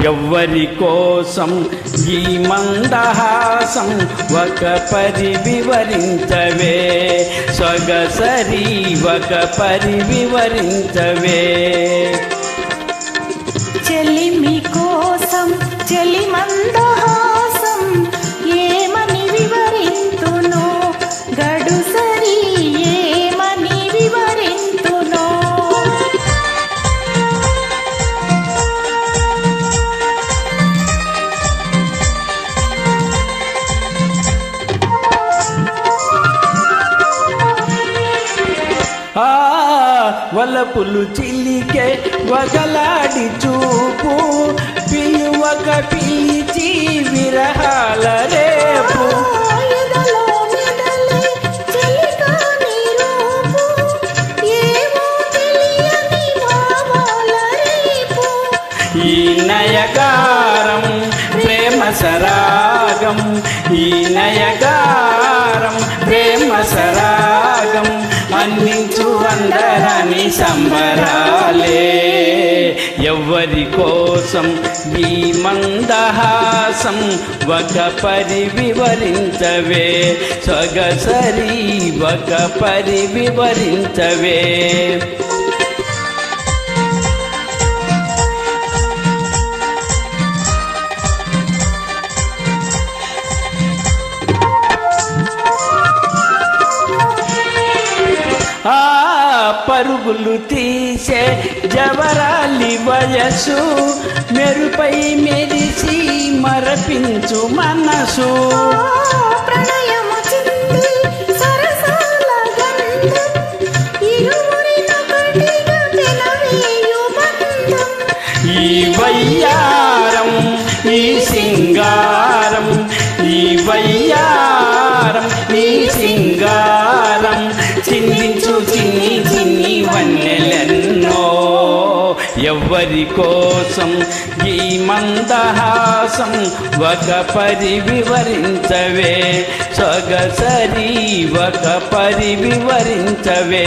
ఎవ్వరి కోసం ఈ మందహాసం ఒక పరి వివరించవే సొగసరి ఒక పరి వివరించవే చెలిమి కోసం చెలి మందహాసం ఏమని వివరింతును గడుసరి ఏమని వివరింతును వలపులు చిలికే వగలాడి చూపు పిలువక పిలిచి విరహాల రేపు ఈ నయగారం ప్రేమ సరాగం ఈ నయగారం ప్రేమ సరాగం అందించు అందరాని సంబరాలే ఎవ్వరి కోసం ఈ మందహాసం ఒక పరి వివరించవే సొగసరి ఒక పరి వివరించవే పరుగులు తీసే జవరాలి వయసు మెరుపై మెరిసి మరపించు మనసు ఈ వయ్యారం ఈ సింగారం ఈ వయ్యారం ఈ సింగారం చిందించు చిన్ని చిన్ని వన్నెలెన్నో ఎవ్వరి కోసం ఈ మందహాసం ఒక పరి వివరించవే సొగసరి ఒక పరి వివరించవే